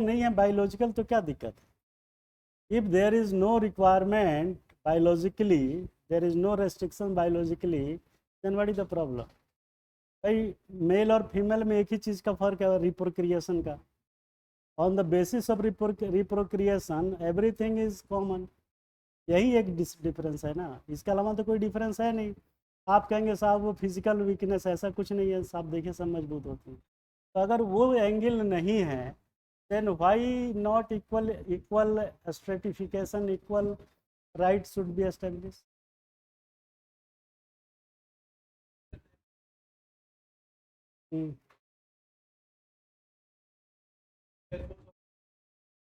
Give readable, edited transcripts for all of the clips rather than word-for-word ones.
नहीं है बायोलॉजिकल तो क्या दिक्कत है? If there is no requirement biologically, there is no restriction biologically, then what is the problem? भाई मेल और फीमेल में एक ही चीज़ का फर्क है, रिप्रोक्रिएशन का। On the basis of reprocreation everything is common. यही एक डिफरेंस है ना, इसके अलावा तो कोई डिफरेंस है नहीं। आप कहेंगे साहब वो फिजिकल वीकनेस, ऐसा कुछ नहीं है साहब, देखिए सब मजबूत होते हैं। तो अगर वो एंगल नहीं है, then why not equal equal stratification, equal right should be establish?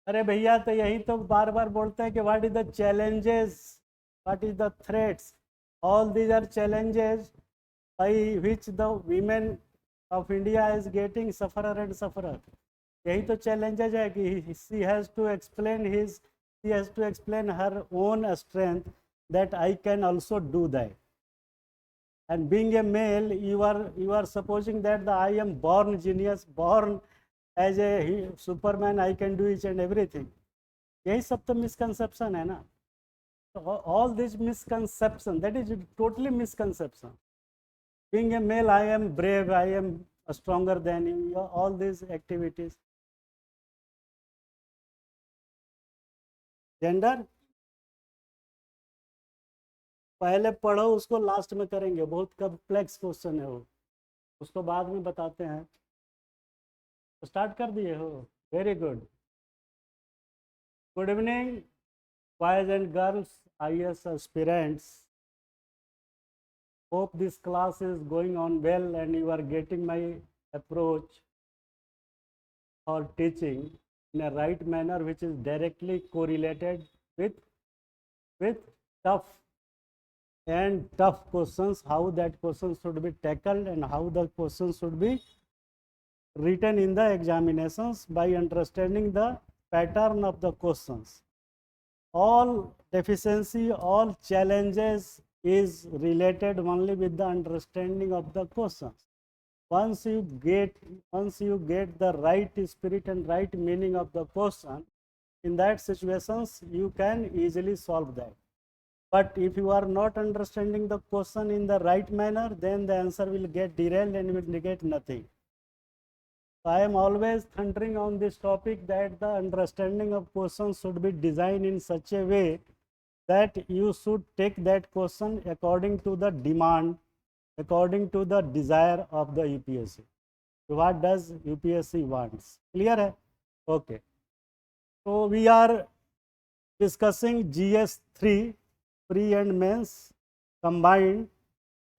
अरे भैया, तो यही तो बार बार बोलते हैं कि what is the challenges, what is the threats, all these are challenges by which the women of India is getting sufferer and sufferer. यही तो चैलेंजेस है कि she has to explain his, she has to explain her own strength that I can also do that. And being a male, you are supposing that the I am born genius, born as a superman, I can do each and everything. यही सब तो misconception है ना। तो all this misconception, that is totally misconception. Being a male, I am brave, I am stronger than you, all these activities. Gender पहले पढ़ो, उसको last में करेंगे, बहुत कॉम्प्लेक्स क्वेश्चन है वो, उसको बाद में बताते हैं। तो स्टार्ट कर दिए हो, very good. Good evening boys and girls, IS aspirants. Hope this class is going on well and you are getting my approach for teaching in a right manner, which is directly correlated with tough and tough questions, how that question should be tackled and how the question should be written in the examinations by understanding the pattern of the questions. All deficiency, all challenges is related only with the understanding of the questions. Once you get the right spirit and right meaning of the question, in that situations you can easily solve that. But if you are not understanding the question in the right manner, then the answer will get derailed and will negate nothing. So I am always thundering on this topic that the understanding of questions should be designed in such a way that you should take that question according to the demand, according to the desire of the UPSC. So what does UPSC wants? Clear hai? Okay. So we are discussing GS3, pre and mains combined,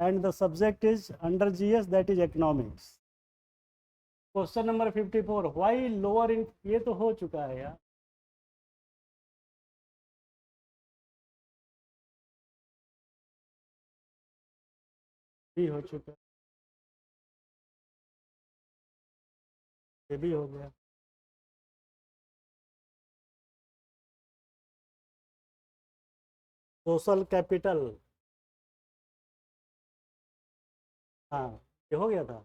and the subject is under GS, that is economics. Question number 54, why lower in, ये तो हो चुका है यार, भी हो चुका, ये भी हो गया। सोशल कैपिटल, हाँ ये हो गया था।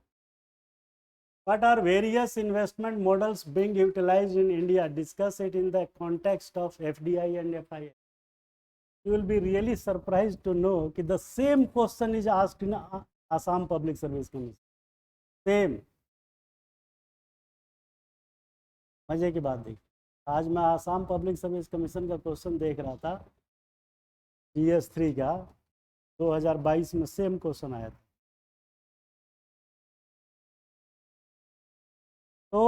What are various investment models being utilized in India? Discuss it in the context of FDI and FII. You will be really surprised to know that the same question is asked in Assam Public Service Commission. Same. मजे की बात देखिए, आज मैं Assam public service commission का question देख रहा था, GS3 का, 2022 में सेम क्वेश्चन आया था। तो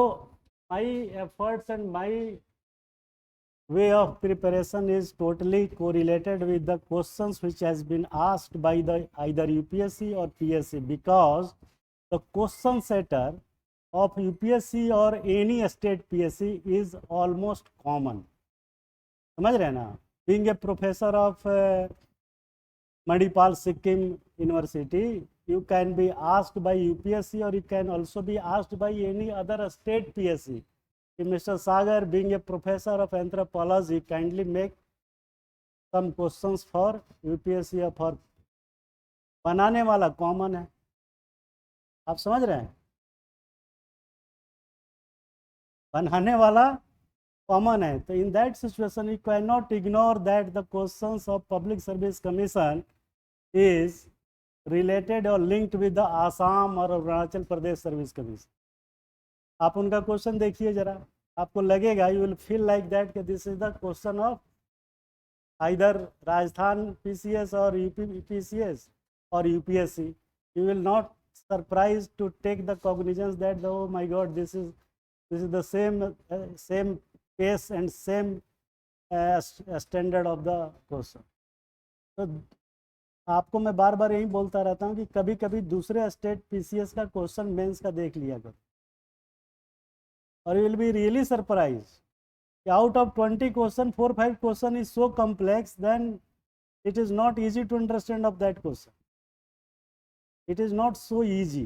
my efforts and my way of preparation is totally correlated with the questions which has been asked by the either UPSC or PSC, because the question setter of UPSC or any state PSC is almost common. समझ रहे हैं ना? Being a professor of Manipal Sikkim University, you can be asked by UPSC or you can also be asked by any other state PSC. Mr. Sagar, being a professor of anthropology, kindly make some questions for UPSC or for बनाने वाला common है, आप समझ रहे हैं? बनाने वाला common है. तो in that situation you can not ignore that the questions of public service commission is related और लिंक्ड विद द आसाम और अरुणाचल प्रदेश सर्विस कमीशन. आप उनका क्वेश्चन देखिए जरा, आपको लगेगा, you will feel like that कि this is the question of either Rajasthan PCS और यूपी पीसीएस और UPSC. You will not surprise to take the cognizance that oh my god this is the same pace and same standard of the question. तो आपको मैं बार बार यही बोलता रहता हूँ कि कभी कभी दूसरे स्टेट पीसीएस का क्वेश्चन मेंस का देख लिया करो, और you will be really surprise. Out of 20 question, 4-5 question is so complex, then it is not easy to understand of that question. It is not so easy.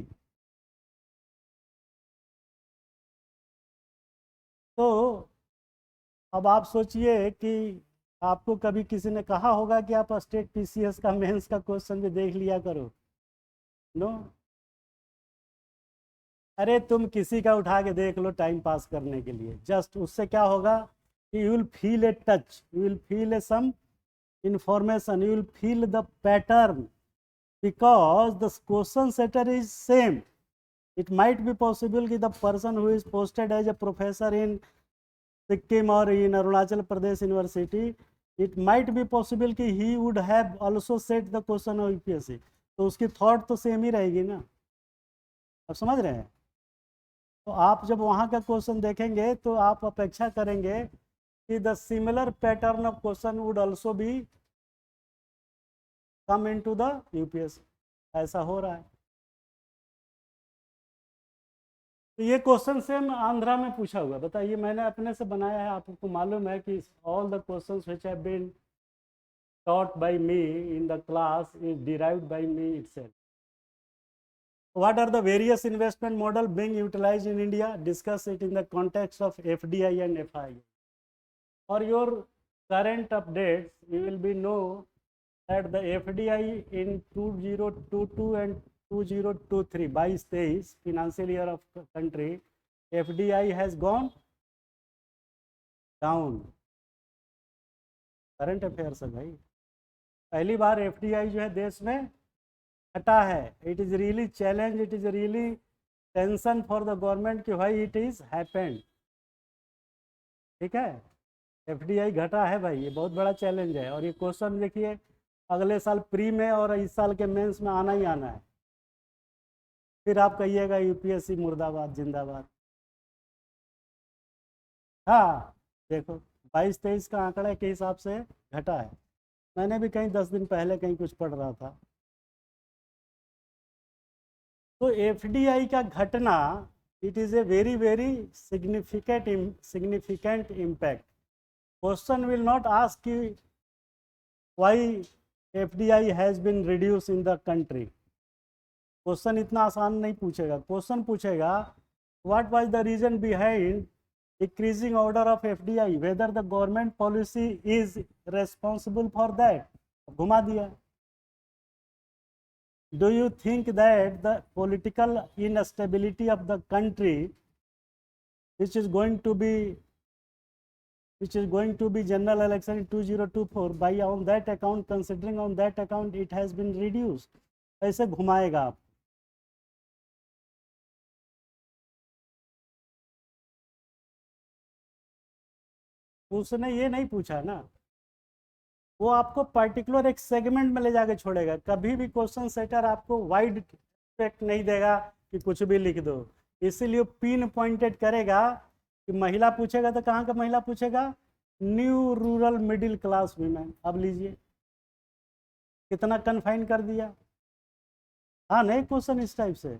तो अब आप सोचिए कि आपको कभी किसी ने कहा होगा कि आप स्टेट पीसीएस का मेंस का क्वेश्चन भी देख लिया करो. नो. अरे तुम किसी का उठा के देख लो टाइम पास करने के लिए, जस्ट उससे क्या होगा, you will feel a touch, you will feel a some information, you will feel the pattern, because the question setter is same. It might be possible that the person who is posted as a professor in Sikkim or in Arunachal Pradesh University, it might be possible that he would have also set the question of UPSC. तो उसकी thought तो same ही रहेगी ना. आप समझ रहे हैं. तो आप जब वहाँ का क्वेश्चन देखेंगे तो आप अपेक्षा करेंगे कि the similar pattern of question would also be come into the UPSC. ऐसा हो रहा है. तो ये क्वेश्चन सेम आंध्रा में पूछा हुआ. बताइए, मैंने अपने से बनाया है. आपको मालूम है कि all the questions which have been taught by me in the class is derived by me itself. What are the various investment model being utilized in India? Discuss it in the context of FDI and FII. For your current updates, you will be know that the FDI in 2022 and 2023 22-23 financial year of country, FDI has gone down. Current affairs है भाई. पहली बार FDI जो है देश में हटा है. It is really challenge, it is really tension for the government कि भाई इट इज़ हैपेंड. ठीक है, FDI घटा है भाई, ये बहुत बड़ा चैलेंज है. और ये क्वेश्चन देखिए अगले साल प्री में और इस साल के मेंस में आना ही आना है. फिर आप कहिएगा यूपीएससी मुर्दाबाद जिंदाबाद. हाँ देखो 22-23 का आंकड़ा के हिसाब से घटा है. मैंने भी कहीं 10 दिन पहले कहीं कुछ पढ़ रहा था. तो FDI का घटना, it is a very very significant impact. Question will not ask you why FDI has been reduced in the country. Question इतना आसान नहीं पूछेगा. क्वेश्चन पूछेगा what was the reason behind decreasing order of FDI, whether the government policy is responsible for that. घुमा दिया. Do you think that the political instability of the country, which is going to be general election in 2024, by on that account, considering on that account it has been reduced. ऐसे घुमाएगा आप. उसने ये नहीं पूछा ना, वो आपको पर्टिकुलर एक सेगमेंट में ले जाके छोड़ेगा. कभी भी क्वेश्चन सेटर आपको वाइड एक्सपेक्ट नहीं देगा कि कुछ भी लिख दो. इसीलिए पिन पॉइंटेड करेगा कि महिला पूछेगा तो कहाँ का महिला पूछेगा, new rural middle class women. अब लीजिए कितना कन्फाइन कर दिया. हाँ नहीं, क्वेश्चन इस टाइप से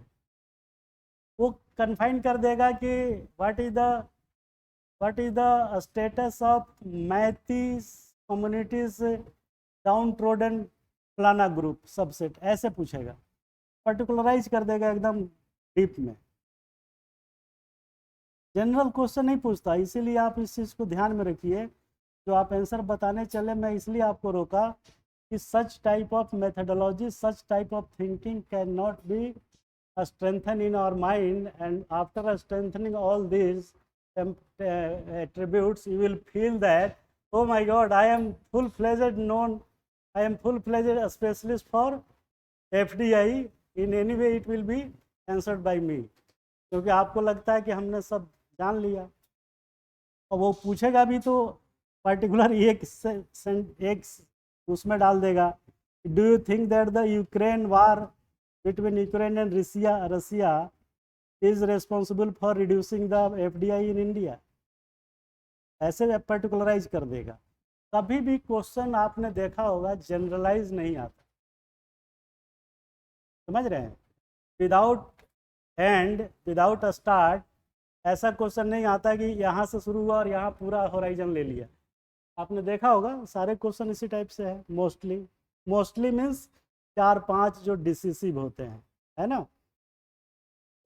वो कन्फाइन कर देगा कि what is the status of Maithis communities downtrodden फलाना ग्रुप सबसेट. ऐसे पूछेगा, पर्टिकुलराइज कर देगा एकदम डीप में. जनरल क्वेश्चन नहीं पूछता. इसीलिए आप इस चीज़ को ध्यान में रखिए. जो आप आंसर बताने चले, मैं इसलिए आपको रोका कि such type of methodology, such type of thinking can not be strengthened in our mind, and after strengthening all this, attributes, you will feel that, oh my God, I am full-fledged specialist for FDI. In any way it will be answered by me. क्योंकि आपको लगता है कि हमने सब जान लिया, और वो पूछेगा भी तो पर्टिकुलर एक उसमें डाल देगा, do you think that the Ukraine war between Ukraine and Russia is responsible for reducing the FDI in India, ऐसे पर्टिकुलराइज कर देगा। कभी भी क्वेश्चन आपने देखा होगा जनरलाइज नहीं आता, समझ रहे हैं? Without and without a start ऐसा क्वेश्चन नहीं आता कि यहाँ से शुरू हुआ और यहाँ पूरा होराइजन ले लिया। आपने देखा होगा सारे क्वेश्चन इसी टाइप से है, मोस्टली मीन्स 4-5 जो डिसिसिव होते हैं, है ना?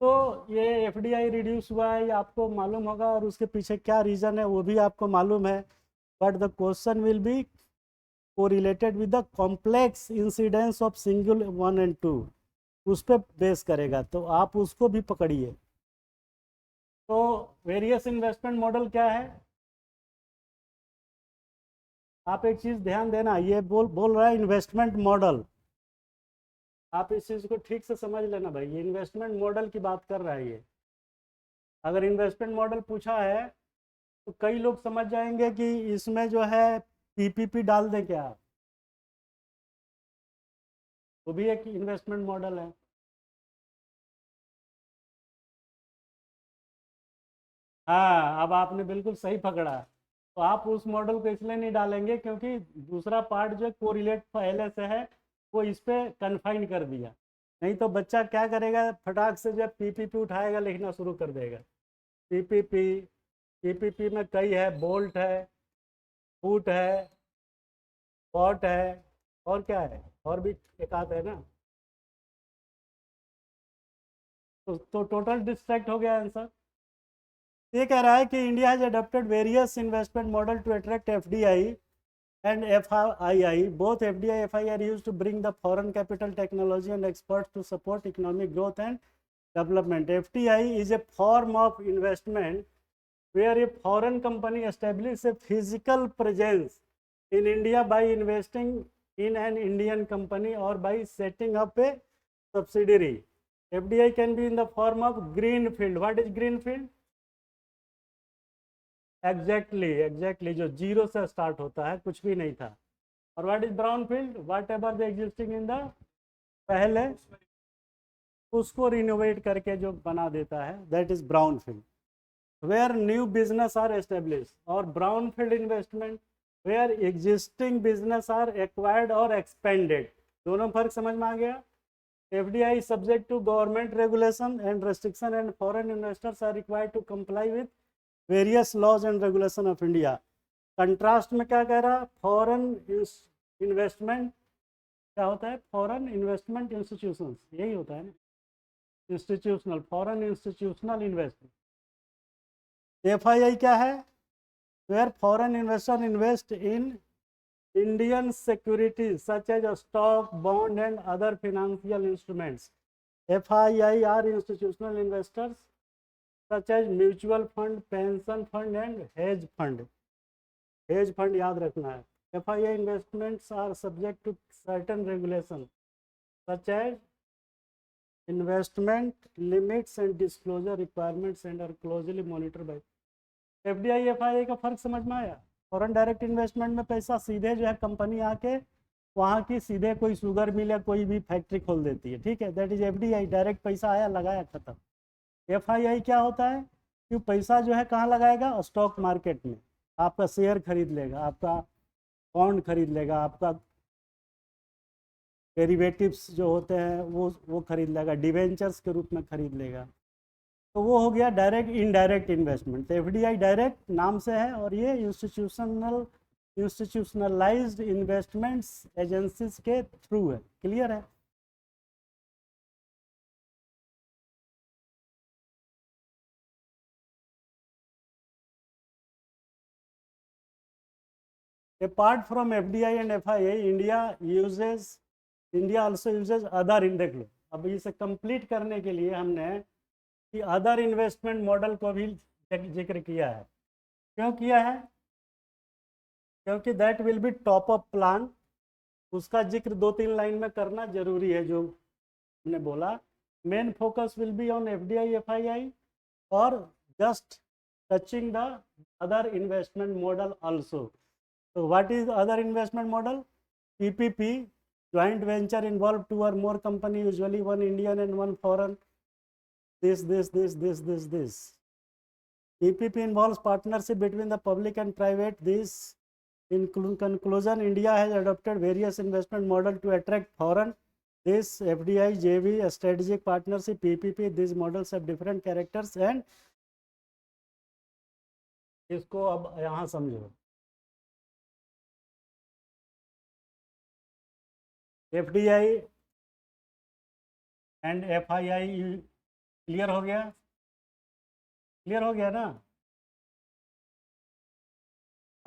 तो ये FDI रिड्यूस हुआ है, ये आपको मालूम होगा, और उसके पीछे क्या रीज़न है वो भी आपको मालूम है, but the question will be correlated with the complex incidence of single 1 and 2, उस पर बेस करेगा, तो आप उसको भी पकड़िए। तो वेरियस इन्वेस्टमेंट मॉडल क्या है? आप एक चीज़ ध्यान देना, ये बोल रहा है इन्वेस्टमेंट मॉडल, आप इस चीज़ को ठीक से समझ लेना भाई, ये इन्वेस्टमेंट मॉडल की बात कर रहा है ये। अगर इन्वेस्टमेंट मॉडल पूछा है तो कई लोग समझ जाएंगे कि इसमें जो है PPP डाल दें क्या, वो भी एक इन्वेस्टमेंट मॉडल है। हाँ, अब आपने बिल्कुल सही पकड़ा। तो आप उस मॉडल को इसलिए नहीं डालेंगे क्योंकि दूसरा पार्ट जो कोरिलेट पहले से है वो इस पर कन्फाइन कर दिया, नहीं तो बच्चा क्या करेगा, फटाक से जब PPP उठाएगा लिखना शुरू कर देगा। PPP में कई है, बोल्ट है, फूट है, पॉट है, और क्या है, और भी एक आध है ना। तो टोटल डिस्ट्रैक्ट हो गया आंसर। ये कह रहा है कि India has adopted various investment model to attract FDI and FII. Both FDI and FII are used to bring the foreign capital, technology and experts to support economic growth and development. FDI is a form of investment where a foreign company establishes a physical presence in India by investing in an Indian company or by setting up a subsidiary. FDI can be in the form of greenfield. What is greenfield? Exactly जो zero से start होता है, कुछ भी नहीं था। और what is brown field? Whatever the existing in the पहले उसको रिनोवेट करके जो बना देता है, that is brown field. Where new business are establish, और brown field investment where existing business are acquired और एक्सपेंडेड। दोनों फर्क समझ में आ गया? FDI is subject to government regulation and restriction and foreign investors are required to comply with various laws and regulation of India. Contrast में क्या कह रहा है? फॉरेन इन्वेस्टमेंट क्या होता है? फॉरेन इन्वेस्टमेंट इंस्टीट्यूशंस, यही होता है ना, institutional, foreign institutional investment. FII क्या है? Where foreign investor invest in Indian securities such as stock, bond and other financial instruments. FII are institutional investors such as mutual fund, pension fund and hedge fund. Hedge fund याद रखना है। FII investments are subject to certain regulations such as investment limits and disclosure requirements and are closely monitored by FDI FII का फर्क समझ में आया? Foreign direct investment में पैसा सीधे जो है कंपनी आके वहाँ की सीधे कोई शुगर मिल या कोई भी फैक्ट्री खोल देती है, ठीक है, दैट इज FDI, डायरेक्ट पैसा आया लगाया खत्म। FII क्या होता है कि पैसा जो है कहाँ लगाएगा? स्टॉक मार्केट में, आपका शेयर खरीद लेगा, आपका बॉन्ड खरीद लेगा, आपका डेरिवेटिव्स जो होते हैं वो खरीद लेगा, डिवेंचर्स के रूप में खरीद लेगा। तो वो हो गया डायरेक्ट इनडायरेक्ट इन्वेस्टमेंट। तो FDI डायरेक्ट नाम से है, और ये इंस्टीट्यूशनलाइज्ड इन्वेस्टमेंट्स एजेंसीज के थ्रू है। क्लियर है? Apart from FDI and FII, India also uses other index लो। अब इसे कंप्लीट करने के लिए हमने कि अदर इन्वेस्टमेंट मॉडल को भी जिक्र किया है। क्यों किया है? क्योंकि that will be top up plan, उसका जिक्र 2-3 लाइन में करना जरूरी है। जो हमने बोला, main focus will be on FDI FII और just touching the other investment model also. तो what is other investment model? PPP, joint venture involved 2 or more company, usually 1 Indian and 1 foreign. This. PPP involves partnership between the public and private. This, in conclusion, India has adopted various investment models to attract foreign. This FDI, JV, strategic partnership, PPP, these models have different characters and इसको अब यहाँ समझो। FDI and FII clear हो गया? Clear हो गया ना?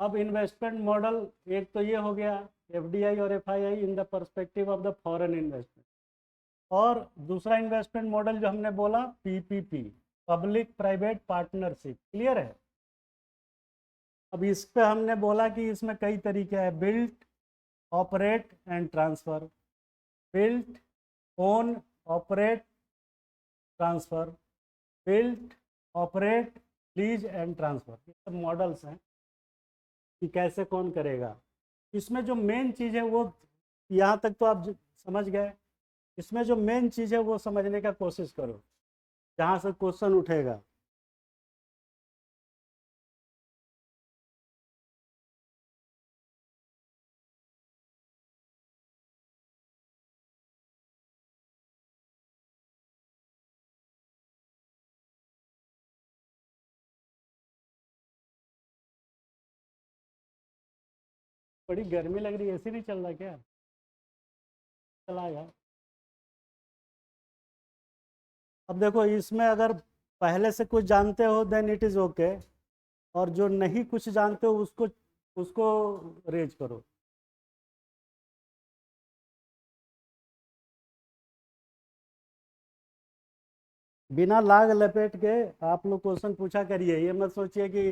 अब इन्वेस्टमेंट मॉडल एक तो ये हो गया, एफडीआई और FII in the perspective of the foreign investment, और दूसरा इन्वेस्टमेंट मॉडल जो हमने बोला PPP, public private partnership. Clear है? अब इस पे हमने बोला कि इसमें कई तरीके हैं, built, operate and transfer. Built, own, operate, transfer. Built, operate, lease and transfer, ये सब मॉडल्स हैं कि कैसे कौन करेगा। इसमें जो मेन चीज़ है वो, यहाँ तक तो आप समझ गए। इसमें जो मेन चीज़ है वो समझने का कोशिश करो, जहाँ से क्वेश्चन उठेगा। बड़ी गर्मी लग रही है, एसी नहीं चल रहा क्या? चलाएगा। अब देखो, इसमें अगर पहले से कुछ जानते हो देन इट इज़ ओके, और जो नहीं कुछ जानते हो उसको उसको रेज करो। बिना लाग लपेट के आप लोग क्वेश्चन पूछा करिए, ये मत सोचिए कि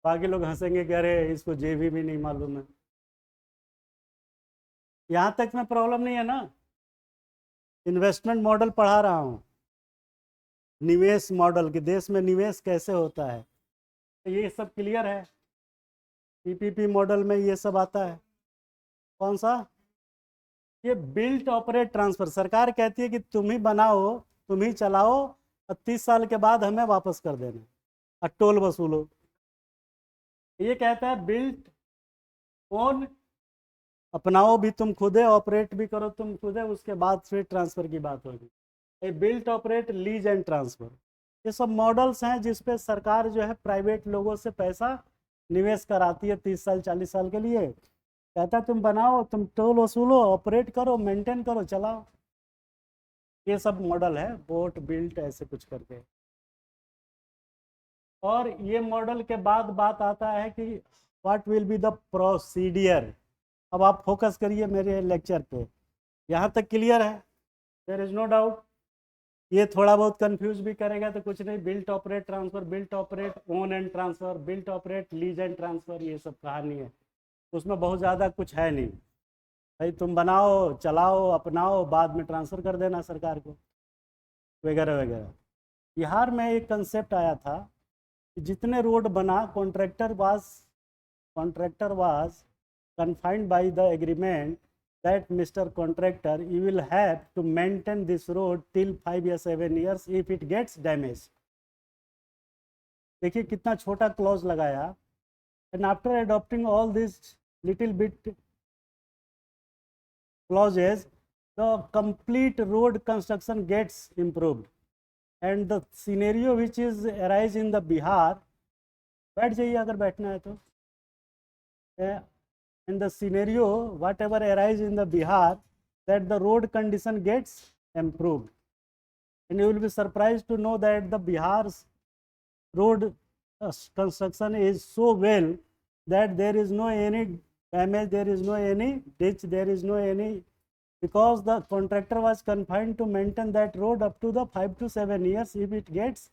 बाकी लोग हंसेंगे कि अरे इसको जेबी भी नहीं मालूम है। यहाँ तक में प्रॉब्लम नहीं है ना? इन्वेस्टमेंट मॉडल पढ़ा रहा हूँ, निवेश मॉडल, कि देश में निवेश कैसे होता है, तो ये सब क्लियर है। पीपीपी मॉडल में ये सब आता है। कौन सा? ये बिल्ट, ऑपरेट, ट्रांसफर। सरकार कहती है कि तुम ही बनाओ, तुम ही चलाओ, और 30 साल के बाद हमें वापस कर देना और टोल वसूलो। ये कहता है बिल्ट, ओन, अपनाओ भी तुम खुद है, ऑपरेट भी करो तुम खुद है, उसके बाद फिर ट्रांसफर की बात होगी। ये built, operate, lease and transfer, ये सब मॉडल्स हैं जिसपे सरकार जो है प्राइवेट लोगों से पैसा निवेश कराती है 30 साल 40 साल के लिए। कहता है तुम बनाओ, तुम टोल वसूलो, ऑपरेट करो, मेंटेन करो, चलाओ। ये सब मॉडल है, बोट, बिल्ट, ऐसे कुछ करके। और ये मॉडल के बाद बात आता है कि what will be the procedure. अब आप फोकस करिए मेरे लेक्चर पे, यहाँ तक क्लियर है? There is no doubt. ये थोड़ा बहुत कंफ्यूज भी करेगा तो कुछ नहीं, built, operate, transfer, built, operate, own and transfer, built, operate, lease and transfer, ये सब कहानी है। उसमें बहुत ज़्यादा कुछ है नहीं भाई, तुम बनाओ, चलाओ, अपनाओ, बाद में ट्रांसफ़र कर देना सरकार को, वगैरह वगैरह। बिहार में एक कंसेप्ट आया था कि जितने रोड बना, contractor was confined by the agreement that Mr. Contractor, you will have to maintain this road till 5 or 7 years if it gets damaged. देखिए कितना छोटा क्लॉज लगाया। and after adopting all these little bit clauses, the complete road construction gets improved, and the scenario which is arise in the Bihar, बैठ जाइए अगर बैठना है तो, in the scenario whatever arise in the Bihar, that the road condition gets improved, and you will be surprised to know that the Bihar's road construction is so well that there is no any damage, there is no any ditch, there is no any, because the contractor was confined to maintain that road up to the 5 to 7 years if it gets